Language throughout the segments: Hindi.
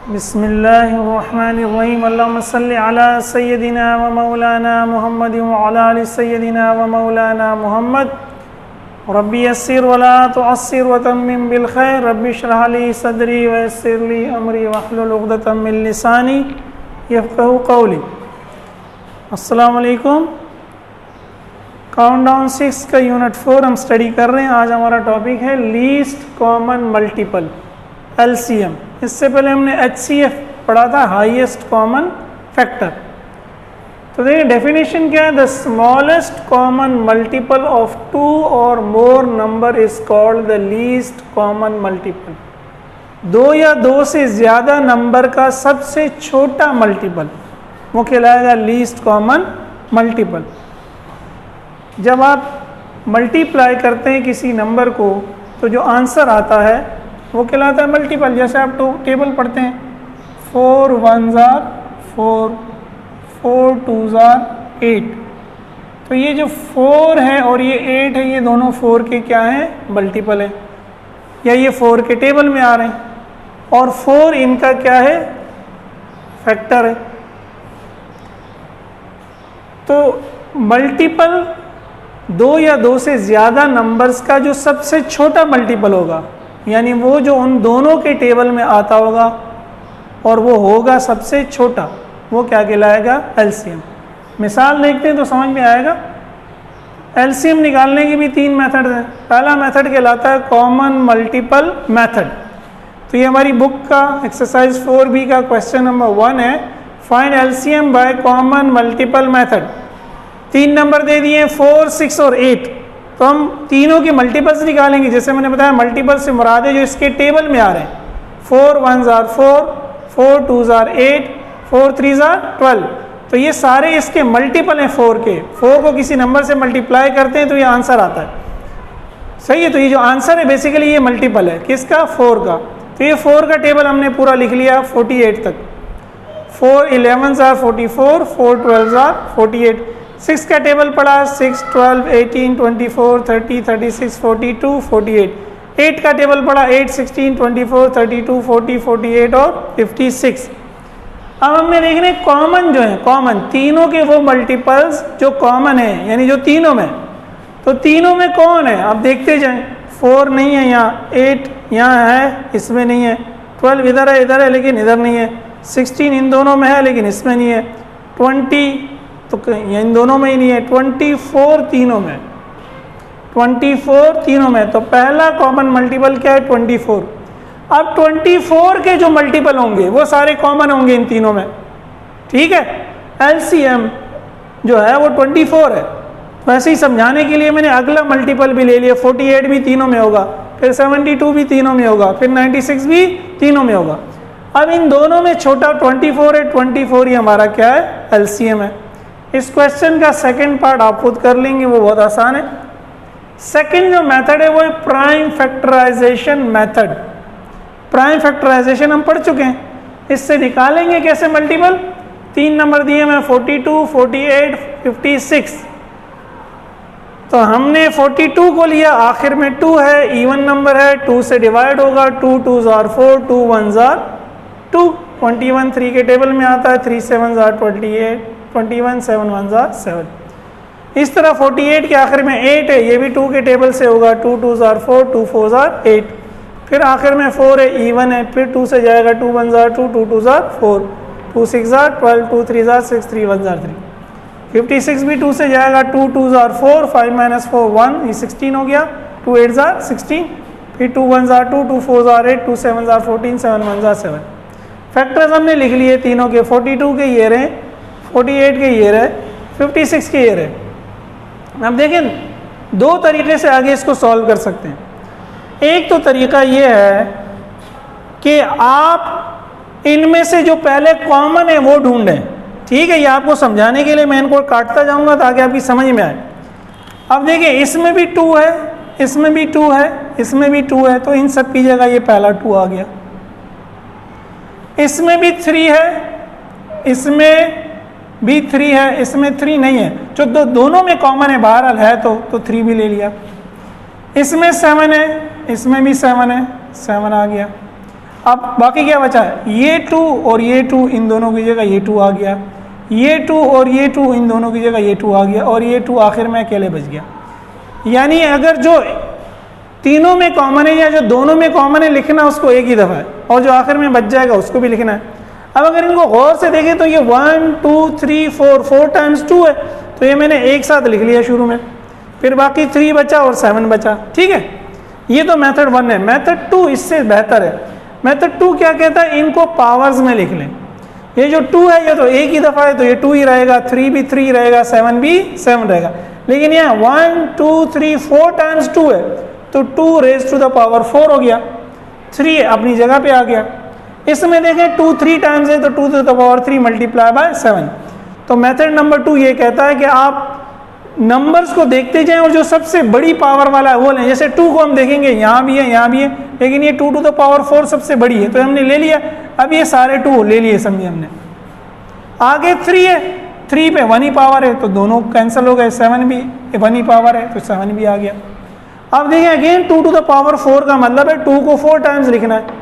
बिस्मिल्लाहिर्रहमानिर्रहीम अल्लाहुम्मा सल्लि अला सय्यदिना व मौलाना मुहम्मद व अला आलि सय्यदिना व मौलाना मुहम्मद रब्बी यस्सिर व ला तुअस्सिर व तम्मिम बिल खैर रब्बी इश्रह ली सदरी व यस्सिर ली अमरी वहलुल उक़दतम मिन लिसानी यफ़क़हू क़ौली। अस्सलामु अलैकुम। काउंटडाउन 6 का यूनिट 4 हम स्टडी कर रहे हैं। आज हमारा टॉपिक है लीस्ट कॉमन मल्टीपल LCM। इससे पहले हमने HCF पढ़ा था, हाईएस्ट कॉमन फैक्टर। तो देखिए डेफिनेशन क्या है, the smallest common multiple of 2 और मोर number is called the least common multiple. 2 या 2 से ज़्यादा नंबर का सबसे छोटा मल्टीपल वो कहलाएगा लीस्ट कॉमन मल्टीपल। जब आप मल्टीप्लाई करते हैं किसी नंबर को तो जो आंसर आता है वो कहलाता है मल्टीपल। जैसे आप टेबल पढ़ते हैं 4 1s are 4, 4 2s are 8। तो ये जो 4 है और ये 8 है, ये दोनों 4 के क्या हैं, मल्टीपल है, या ये 4 के टेबल में आ रहे हैं और 4 इनका क्या है, फैक्टर है। तो मल्टीपल 2 या 2 से ज़्यादा नंबर्स का जो सबसे छोटा मल्टीपल होगा, यानी वो जो उन दोनों के टेबल में आता होगा और वो होगा सबसे छोटा, वो क्या कहलाएगा, LCM। मिसाल देखते हैं तो समझ में आएगा। LCM निकालने की भी 3 मेथड हैं। पहला मेथड कहलाता है कॉमन मल्टीपल मेथड। तो ये हमारी बुक का एक्सरसाइज 4B का क्वेश्चन नंबर 1 है, find LCM by common multiple method. 3 number दे दिए 4, 6 और 8। तो हम तीनों के मल्टीपल्स निकालेंगे। जैसे मैंने बताया मल्टीपल से मुराद है जो इसके टेबल में आ रहे हैं। 4 1s are 4, 4 2s are 8, 4 3s are 12। तो ये सारे इसके मल्टीपल हैं 4 के। 4 को किसी नंबर से मल्टीप्लाई करते हैं तो ये आंसर आता है। सही है। तो ये जो आंसर है बेसिकली ये मल्टीपल है किसका, 4 का। तो ये 4 का टेबल हमने पूरा लिख लिया 48 तक। 4 11s are 44, 4 12s are 48। 6 का टेबल पड़ा 6 12 18 24 30 36 42 48। 8 का टेबल पड़ा 8 16 24 32 40 48 और 56। अब हमने देखने कॉमन जो है, कॉमन तीनों के वो मल्टीपल्स जो कॉमन है, यानी जो तीनों में, तो तीनों में कौन है आप देखते जाएं। 4 नहीं है यहाँ, 8 यहाँ है, इसमें नहीं है। 12 इधर है लेकिन इधर नहीं है। 16 इन दोनों में है लेकिन इसमें नहीं है। 20 तो इन दोनों में ही नहीं है। 24 तीनों में, 24 तीनों में। तो पहला कॉमन मल्टीपल क्या है, 24। अब 24 के जो मल्टीपल होंगे वो सारे कॉमन होंगे इन तीनों में, ठीक है। LCM जो है वो 24 है। वैसे ही समझाने के लिए मैंने अगला मल्टीपल भी ले लिया। 48 भी तीनों में होगा, फिर 72 भी तीनों में होगा, फिर 96 भी तीनों में होगा। अब इन दोनों में छोटा 24 है। 24 ही हमारा क्या है, LCM है। इस क्वेश्चन का सेकंड पार्ट आप खुद कर लेंगे, वो बहुत आसान है। सेकंड जो मेथड है वो है prime factorisation method. Prime factorisation हम पढ़ चुके हैं। इससे निकालेंगे कैसे मल्टीपल। 3 नंबर दिए मैं 42 48 56। तो हमने 42 को लिया, आखिर में 2 है, इवन नंबर है, 2 से डिवाइड होगा। 2 2s are 4, 2 1s are 2। 21 3 के टेबल में आता है, 3 7s are 28, 21 7 1s are 7। इस तरह 48 के आखिर में 8 है, ये भी 2 के टेबल से होगा। 2 2s are 4, 2 4s are 8। फिर आखिर में 4 है, इवन है, फिर 2 से जाएगा। 2 1s are 2, 2 2s are 4, 2 6s are 12, 2 3s are 6, 3 1s are 3। 56 भी 2 से जाएगा। 2 2s are 4, 5 - 4 1, ये 16 हो गया। 2 8s are 16, फिर 2 1s are 2, 2 4s are 8, 2 7s are 14, 7 1s are 7। Factors हमने लिख लिए तीनों के। 42 के ये रहे, 48 के ये रहे, 56 के ये रहे। अब देखें 2 तरीके से आगे इसको सॉल्व कर सकते हैं। एक तो तरीका ये है कि आप इनमें से जो पहले कॉमन है वो ढूंढें, ठीक है। ये आपको समझाने के लिए मैं इनको काटता जाऊंगा ताकि आपकी समझ में आए। अब देखिए इसमें भी 2 है, इसमें भी 2 है, इसमें भी 2 है, तो इन सब की जगह ये पहला 2 आ गया। इसमें भी 3 है, इसमें भी 3 है, इसमें 3 नहीं है। जो दोनों में कॉमन है, बहरहाल है तो 3 भी ले लिया। इसमें 7 है, इसमें भी 7 है, 7 आ गया। अब बाकी क्या बचा है, ये 2 और ये 2 इन दोनों की जगह ये 2 आ गया, ये 2 और ये 2 इन दोनों की जगह ये 2 आ गया, और ये 2 आखिर में अकेले बच गया। यानी अगर जो तीनों में कॉमन है या जो दोनों में कॉमन है लिखना उसको एक ही दफ़ा है, और जो आखिर में बच जाएगा उसको भी लिखना है। अब अगर इनको गौर से देखें तो ये 1 2 3 4 टाइम्स 2 है, तो ये मैंने एक साथ लिख लिया शुरू में, फिर बाकी 3 बचा और 7 बचा। ठीक है, ये तो मेथड 1 है। मेथड 2 इससे बेहतर है। मेथड 2 क्या कहता है, इनको पावर्स में लिख लें। ये जो 2 है ये तो एक ही दफ़ा है, तो ये 2 ही रहेगा, 3 भी 3 रहेगा, 7 भी 7 रहेगा। लेकिन यहाँ 1 2 3 4 टाइम्स 2 है, तो 2 रेज टू द पावर 4 हो गया, 3 अपनी जगह पे आ गया। इसमें देखें 2 3 टाइम्स है, तो 2 to the power 3 multiply by 7। तो मेथड नंबर 2 ये कहता है कि आप नंबर्स को देखते जाएं और जो सबसे बड़ी पावर वाला है वो लें। जैसे 2 को हम देखेंगे यहाँ भी है, यहाँ भी है, लेकिन ये 2 टू द पावर 4 सबसे बड़ी है, तो हमने ले लिया। अब ये सारे 2 ले लिए, समझे हमने। आगे 3 है, 3 पे 1 ही पावर है, तो दोनों कैंसिल हो गए, 7 भी 1 ही पावर है, तो 7 भी आ गया। अब देखें अगेन 2 टू द पावर 4 का मतलब है 2 को 4 टाइम्स लिखना है,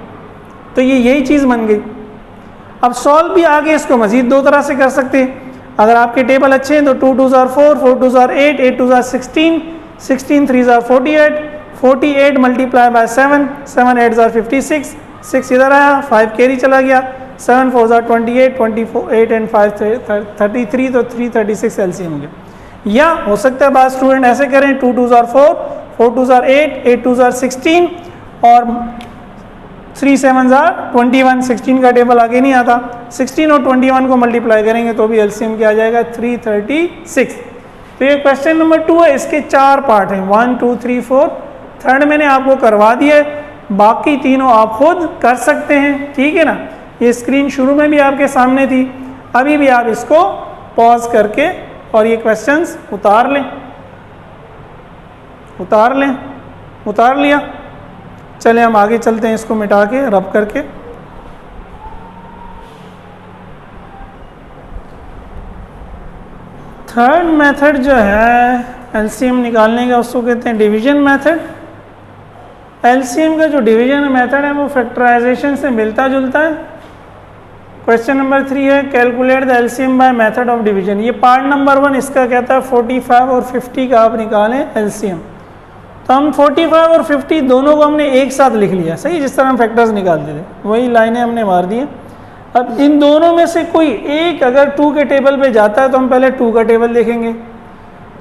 तो ये यही चीज़ बन गई। अब सॉल्व भी आगे इसको मजीद 2 तरह से कर सकते हैं। अगर आपके टेबल अच्छे हैं तो 2 2 4 4 2 8 8 2 16 16 3 48 48 मल्टीप्लाई बाय 7 7 8 56 6 इधर आया, 5 कैरी चला गया, 7 4 28 28 एंड 5 33, तो 336 एलसीएम हो गया। या हो सकता है बाद स्टूडेंट ऐसे करें 2 2 4 4 2 8 8 2 16 और 3 7 21, 16 का टेबल आगे नहीं आता, 16 और 21 को मल्टीप्लाई करेंगे तो भी एलसीएम क्या आ जाएगा 336। तो ये क्वेश्चन नंबर 2 है, इसके 4 पार्ट हैं, 1 2 3 4। थर्ड मैंने आपको करवा दिया है, बाकी तीनों आप खुद कर सकते हैं। ठीक है ना, ये स्क्रीन शुरू में भी आपके सामने थी, अभी भी आप इसको पॉज करके और ये क्वेश्चंस उतार लें। उतार लिया। चलें हम आगे चलते हैं, इसको मिटा के रब करके। थर्ड मेथड जो है एलसीएम निकालने का उसको कहते हैं डिवीजन मेथड। एलसीएम का जो डिवीजन मेथड है वो फैक्टराइजेशन से मिलता जुलता है। क्वेश्चन नंबर 3 है calculate the LCM by method of division. ये पार्ट नंबर 1 इसका कहता है 45 और 50 का आप निकालें एलसीएम। तो हम 45 और 50 दोनों को हमने एक साथ लिख लिया, सही, जिस तरह हम फैक्टर्स निकालते थे वही लाइनें हमने मार दी। अब इन दोनों में से कोई एक अगर 2 के टेबल पे जाता है तो हम पहले 2 का टेबल देखेंगे।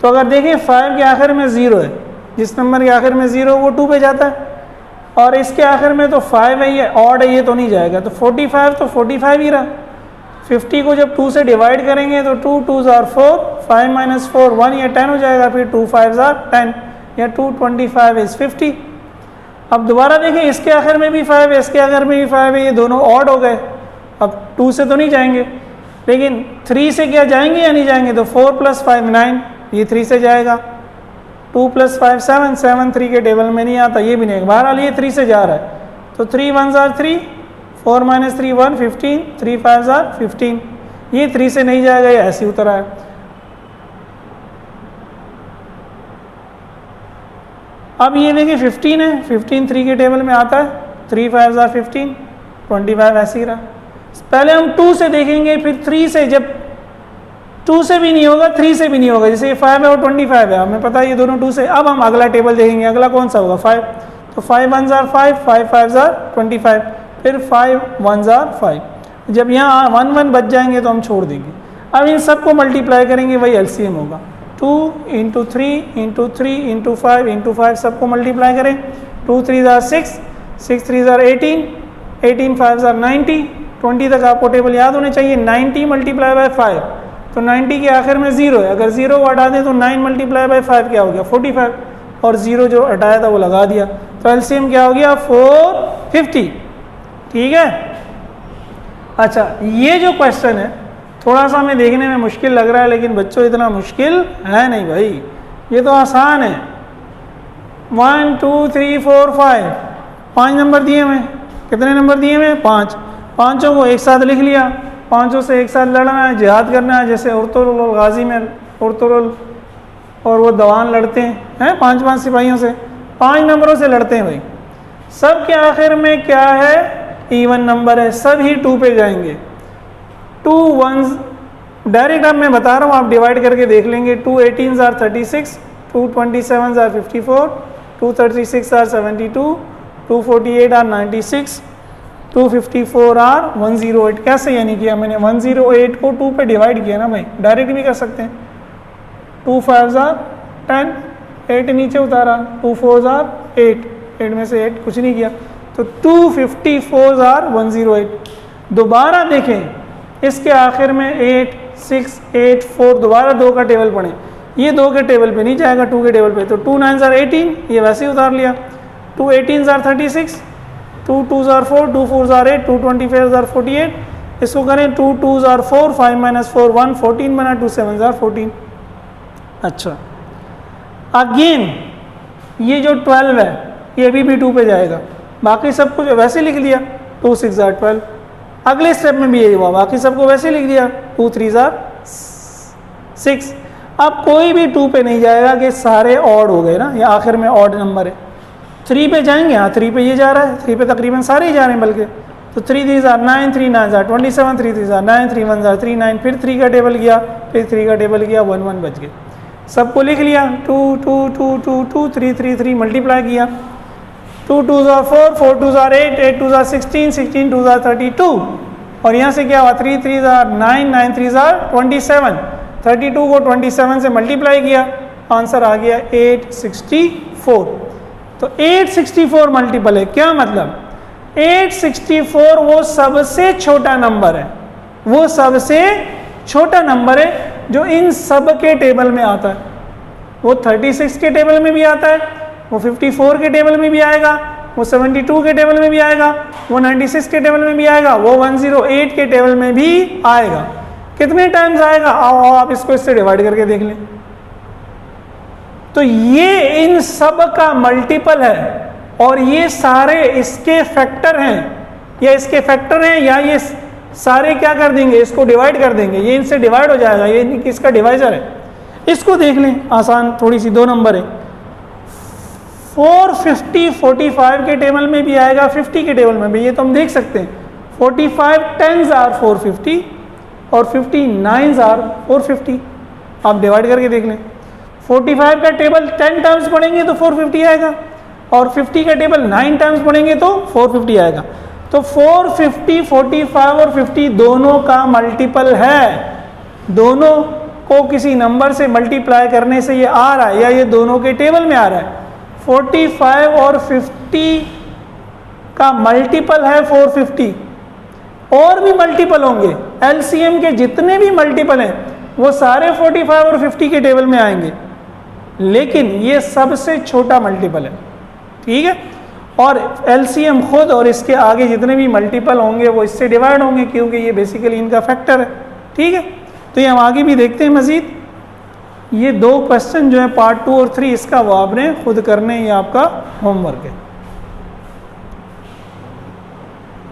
तो अगर देखें 5 के आखिर में 0 है, जिस नंबर के आखिर में 0 वो 2 पे जाता है, और इसके आखिर में तो 5 है, ये ऑड है, ये तो नहीं जाएगा, तो 45 तो 45 ही रहा। 50 को जब 2 से डिवाइड करेंगे तो 2 2 4 5 - 4 1, या 10 हो जाएगा, फिर 2 5 10, या 2 25 इज 50। अब दोबारा देखें, इसके आखिर में भी 5 है, इसके आखिर में भी 5 है, ये दोनों ऑड हो गए। अब 2 से तो नहीं जाएंगे, लेकिन 3 से क्या जाएंगे या नहीं जाएंगे, तो 4 + 5 9, ये 3 से जाएगा। 2 + 5 7 7 3 के टेबल में नहीं आता, ये भी नहीं। बहरहाल ये 3 से जा रहा है, तो 3 1 3 4 - 3 1 15 3 5 15, ये 3 से नहीं जाएगा, ये ऐसे उतर है। अब ये देखिए 15 है, 15 3 के टेबल में आता है, 3 5 15 25 ऐसे ही रहा। पहले हम 2 से देखेंगे, फिर 3 से, जब 2 से भी नहीं होगा 3 से भी नहीं होगा, जैसे ये 5 है और 25 है, हमें पता है ये दोनों 2 से। अब हम अगला टेबल देखेंगे, अगला कौन सा होगा 5, तो 5 1 5 5 5 25, फिर 5 1 5। जब यहाँ 1 1 बच जाएंगे तो हम छोड़ देंगे। अब इन सबको मल्टीप्लाई करेंगे, वही एलसीएम होगा। 2 × 3 × 3 × 5 × 5 सबको मल्टीप्लाई करें, 2 3 6 6 3 18 18 5 90, 20 तक आपको टेबल याद होने चाहिए। 90 मल्टीप्लाई बाय 5, तो 90 के आखिर में 0 है, अगर 0 को हटा दें तो 9 मल्टीप्लाई बाय 5 क्या हो गया 45, और 0 जो हटाया था वो लगा दिया, तो एलसीएम क्या हो गया 450। ठीक है। अच्छा, ये जो क्वेश्चन है थोड़ा सा हमें देखने में मुश्किल लग रहा है, लेकिन बच्चों इतना मुश्किल है नहीं भाई, ये तो आसान है। 1 2 3 4 5, 5 नंबर दिए हुए, कितने नंबर दिए हुए 5, पाँचों को एक साथ लिख लिया। पाँचों से एक साथ लड़ना है, जिहाद करना है, जैसे उर्तुल और गाजी में उर्तुल और वो दवान लड़ते हैं 5 सिपाहियों से, 5 नंबरों से लड़ते हैं भाई। सब के आखिर में क्या है इवन नंबर है, सभी 2 पे जाएंगे। 2 1s डायरेक्ट अब मैं बता रहा हूँ, आप डिवाइड करके देख लेंगे। 2 18s are 36, 2 27s are 54, 2 36 are 72, 2 48 are 96, 2 54 are 108। कैसे यानी किया मैंने? 108 को 2 पे डिवाइड किया ना भाई, डायरेक्ट भी कर सकते हैं। 2 5s are 10, 8 नीचे उतारा, 2 4s are 8, 8 में से 8 कुछ नहीं किया, तो 2 54s are 108। दोबारा देखें इसके आखिर में 8 6 8 4, दोबारा 2 का टेबल पढ़ें, ये 2 के टेबल पे नहीं जाएगा, 2 के टेबल पे, तो 2 9s are 18, ये वैसे ही उतार लिया। 2 18s are 36, 2 2s are 4, 2 4s are 8, 2 25s are 48, इसको करें 2 2s are 4, 5 minus 4 1, 14 बना, 2 7s are 14। अच्छा, अगेन ये जो 12 है ये अभी भी 2 पे जाएगा, बाकी सब कुछ वैसे लिख लिया, 2 6 are 12। अगले स्टेप में भी यही हुआ, बाकी सबको वैसे लिख दिया, 2 3s are 6। अब कोई भी 2 पे नहीं जाएगा कि सारे ऑड हो गए ना, ये आखिर में ऑड नंबर है। 3 पे जाएंगे, हाँ 3 पे ये जा रहा है, 3 पे तकरीबन सारे ही जा रहे हैं बल्कि, तो 3 3s are 9, 3 9s are 27, 3 3s are 9, 3 1s are 3 9, फिर 3 का टेबल गया, फिर 3 का टेबल गया, 1 1 बच गए। सबको लिख लिया, 2 2 2 2 2 3 3 3 मल्टीप्लाई किया, 2 2s are 4, 4 2s are 8, 8 2s are 16, 16 2s are 32, और यहाँ से क्या हुआ, 3 3s are 9, 9 3s are 27, 32 को 27 से मल्टीप्लाई किया, आंसर आ गया 864। तो 864 मल्टीपल है, क्या मतलब? 864 वो सबसे छोटा नंबर है, वो सबसे छोटा नंबर है जो इन सब के टेबल में आता है। वो 36 के टेबल में भी आता है, वो 54 के टेबल में भी आएगा, वो 72 के टेबल में भी आएगा, वो 96 के टेबल में भी आएगा, वो 108 के टेबल में भी आएगा। कितने टाइम्स आएगा? आओ आप इसको इससे डिवाइड करके देख लें। तो ये इन सब का मल्टीपल है, और ये सारे इसके फैक्टर हैं, या इसके फैक्टर हैं, या ये सारे क्या कर देंगे, इसको डिवाइड कर देंगे, ये इनसे डिवाइड हो जाएगा, ये किसका डिवाइजर है। इसको देख लें, आसान थोड़ी सी, 2 नंबर है। 450 45 के टेबल में भी आएगा, 50 के टेबल में भी, ये तो हम देख सकते हैं। 45 10s are 450 और 59s are 450, आप डिवाइड करके देख लें। 45 का टेबल 10 टाइम्स पढ़ेंगे तो 450 आएगा, और 50 का टेबल 9 टाइम्स पढ़ेंगे तो 450 आएगा। तो 450 45 और 50 दोनों का मल्टीपल है, दोनों को किसी नंबर से मल्टीप्लाई करने से ये आ रहा है, या ये दोनों के टेबल में आ रहा है। 45 और 50 का मल्टीपल है 450, और भी मल्टीपल होंगे, एलसीएम के जितने भी मल्टीपल हैं वो सारे 45 और 50 के टेबल में आएंगे, लेकिन ये सबसे छोटा मल्टीपल है, ठीक है। और एलसीएम खुद और इसके आगे जितने भी मल्टीपल होंगे वो इससे डिवाइड होंगे, क्योंकि ये बेसिकली इनका फैक्टर है, ठीक है। तो ये हम आगे भी देखते हैं मजीद। ये 2 क्वेश्चन जो है पार्ट 2 और 3, इसका वो आपने खुद करने, ये आपका होमवर्क है।